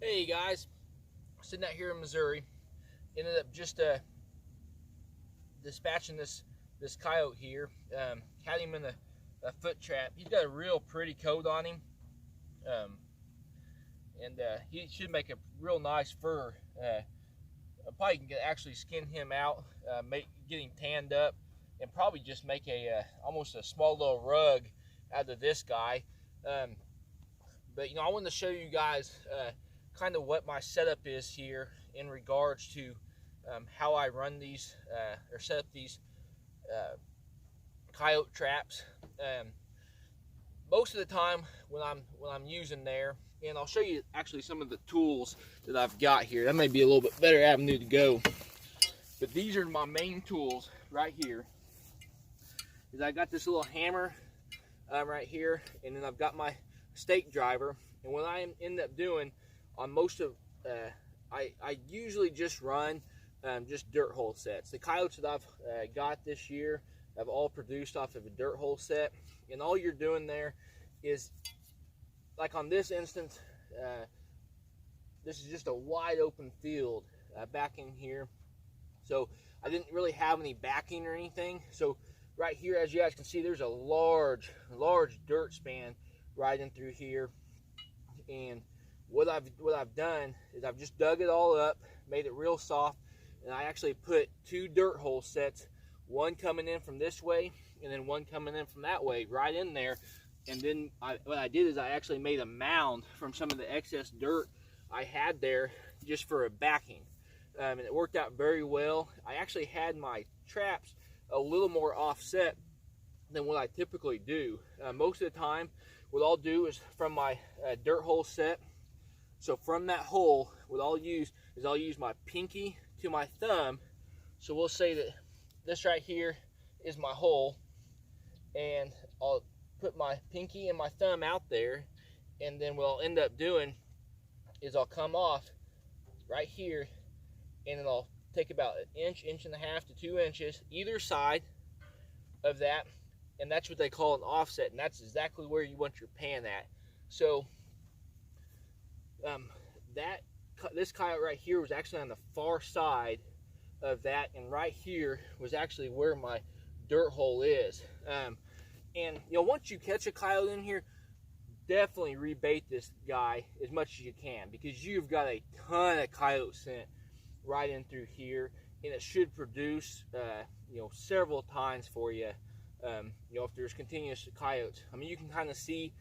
Hey guys, sitting out here in Missouri, ended up just dispatching this coyote here. Had him in a foot trap. He's got a real pretty coat on him, and he should make a real nice fur. I probably can actually skin him out, get him tanned up, and probably just make almost a small little rug out of this guy. But I wanted to show you guys kind of what my setup is here in regards to how I run these or set up these coyote traps. Most of the time when I'm using there, and I'll show you actually some of the tools that I've got here. That may be a little bit better avenue to go. But these are my main tools right here. Is I got this little hammer right here, and then I've got my stake driver. And what I end up doing on most of, I usually just run just dirt hole sets. The coyotes that I've got this year have all produced off of a dirt hole set, and all you're doing there is, like on this instance, this is just a wide open field back in here, so I didn't really have any backing or anything. So right here, as you guys can see, there's a large dirt span right in through here, and what I've done is I've just dug it all up, made it real soft, and I actually put two dirt hole sets, one coming in from this way and then one coming in from that way, right in there. And then what I did is I actually made a mound from some of the excess dirt I had there just for a backing, and it worked out very well. I actually had my traps a little more offset than what I typically do. Most of the time, what I'll do is from my dirt hole set, so from that hole, what I'll use is I'll use my pinky to my thumb. So we'll say that this right here is my hole, and I'll put my pinky and my thumb out there, and then what I'll end up doing is I'll come off right here, and then I'll take about an inch and a half to 2 inches either side of that, and that's what they call an offset, and that's exactly where you want your pan at. So this coyote right here was actually on the far side of that, and right here was actually where my dirt hole is. And once you catch a coyote in here, definitely rebait this guy as much as you can, because you've got a ton of coyote scent right in through here, and it should produce several times for you. If there's continuous coyotes, I mean, you can kind of see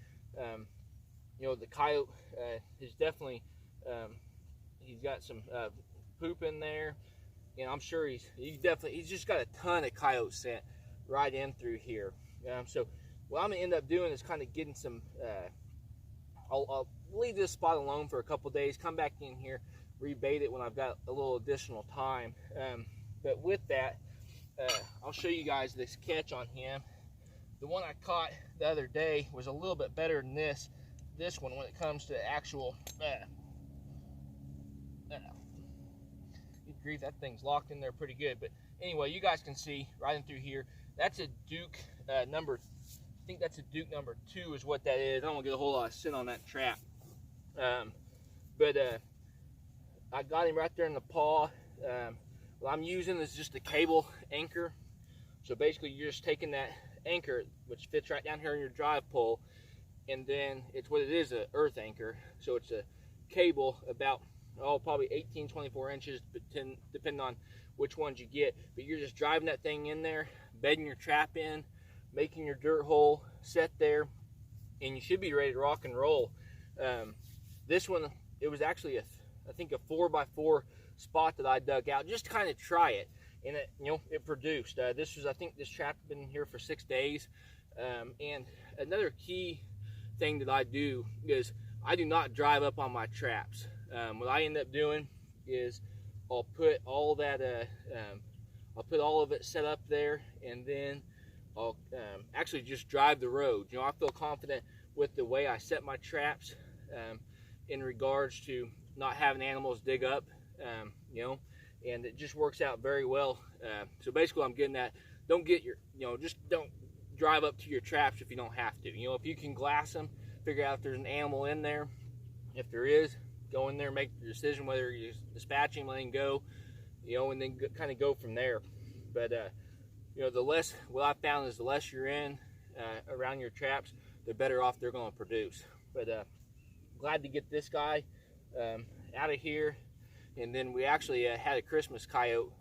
the coyote is definitely he's got some poop in there, and I'm sure he's just got a ton of coyote scent right in through here. So what I'm gonna end up doing is kind of getting some I'll leave this spot alone for a couple days, come back in here, rebait it when I've got a little additional time. But with that, I'll show you guys this catch on him. The one I caught the other day was a little bit better than this one when it comes to actual good grief, that thing's locked in there pretty good. But anyway, you guys can see right in through here, that's a Duke number, I think that's a Duke number 2 is what that is. I don't want to get a whole lot of scent on that trap. But I got him right there in the paw. What I'm using is just a cable anchor. So basically you're just taking that anchor, which fits right down here in your drive pole, and then it's what it is, an earth anchor. So it's a cable about probably 18-24 inches, depending on which ones you get. But you're just driving that thing in there, bedding your trap in, making your dirt hole set there, and you should be ready to rock and roll. This one, it was actually I think a 4x4 spot that I dug out just to kind of try it, and it produced. I think this trap has been here for 6 days. And another key thing that I do is I do not drive up on my traps. What I end up doing is I'll put all that I'll put all of it set up there, and then I'll actually just drive the road. I feel confident with the way I set my traps in regards to not having animals dig up, and it just works out very well. So basically I'm getting that, just don't drive up to your traps if you don't have to. If you can glass them, figure out if there's an animal in there. If there is, go in there, make your decision whether you dispatch him, let him go, and then kind of go from there. But the less, what I found is the less you're in around your traps, the better off they're going to produce. But glad to get this guy out of here. And then we actually had a Christmas coyote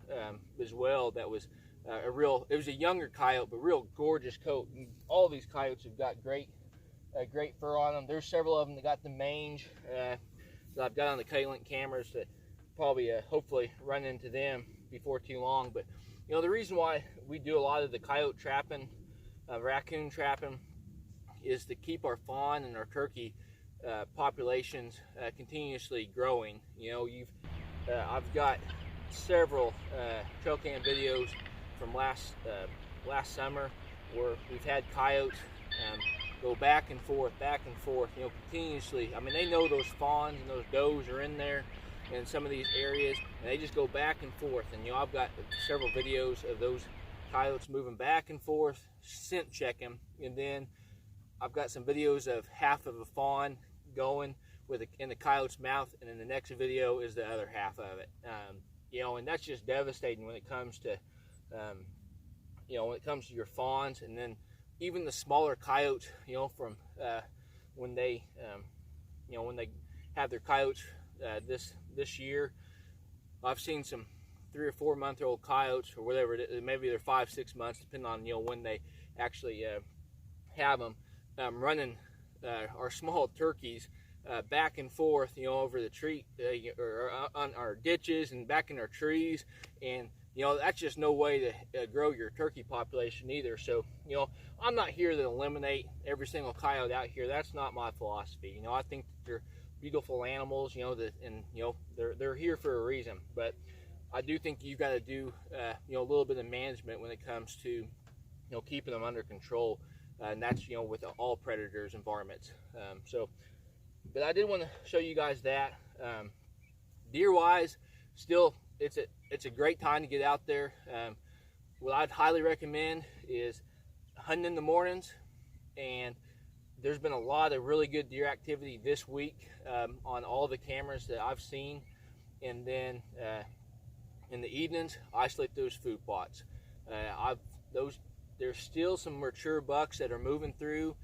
as well. That was it was a younger coyote, but real gorgeous coat. And all these coyotes have got great fur on them. There's several of them that got the mange that I've got on the K-Link cameras that probably hopefully run into them before too long. But the reason why we do a lot of the coyote trapping, raccoon trapping, is to keep our fawn and our turkey populations continuously growing. I've got several trail cam videos from last summer where we've had coyotes go back and forth, continuously. I mean, they know those fawns and those does are in there in some of these areas, and they just go back and forth. And I've got several videos of those coyotes moving back and forth, scent checking, and then I've got some videos of half of a fawn going in the coyote's mouth, and then the next video is the other half of it. And that's just devastating when it comes to your fawns. And then even the smaller coyotes, from when they have their coyotes this year, I've seen some 3 or 4 month old coyotes, or whatever it is, maybe they're 5-6 months, depending on when they actually have them, running our small turkeys back and forth, over the tree or on our ditches and back in our trees. And that's just no way to grow your turkey population either. So I'm not here to eliminate every single coyote out here. That's not my philosophy. I think that they're beautiful animals, they're here for a reason. But I do think you've got to do a little bit of management when it comes to keeping them under control, and that's with all predators and varmints. But I did want to show you guys that. Deer wise, still it's a great time to get out there. What I'd highly recommend is hunting in the mornings, and there's been a lot of really good deer activity this week on all the cameras that I've seen. And then in the evenings, isolate those food plots. There's still some mature bucks that are moving through,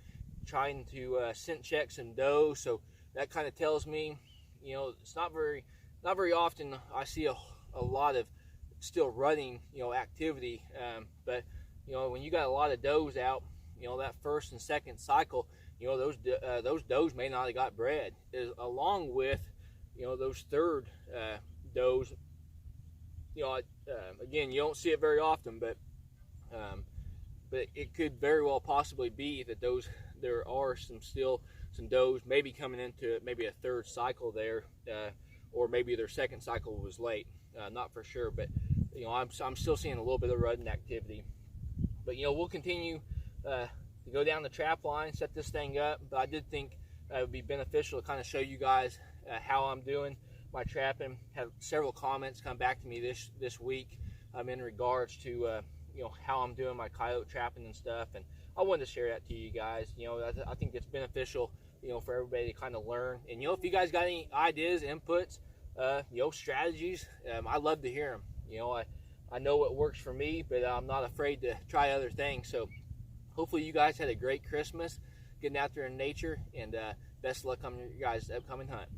trying to scent check some doe. So that kind of tells me, it's not very often I see a lot of still running, activity. But when you got a lot of does out, that first and second cycle, those does may not have got bred, along with those third does. Again, you don't see it very often, but it could very well possibly be that there are some does maybe coming into maybe a third cycle there, or maybe their second cycle was late. Not for sure, but I'm still seeing a little bit of rutting activity. But we'll continue to go down the trap line, set this thing up. But I did think it would be beneficial to kind of show you guys how I'm doing my trapping. Have several comments come back to me this week in regards to how I'm doing my coyote trapping and stuff, and I wanted to share that to you guys. I think it's beneficial for everybody to kind of learn. And if you guys got any ideas, inputs, strategies, I love to hear them. I know what works for me, but I'm not afraid to try other things. So hopefully you guys had a great Christmas getting out there in nature, and best of luck on your guys' upcoming hunt.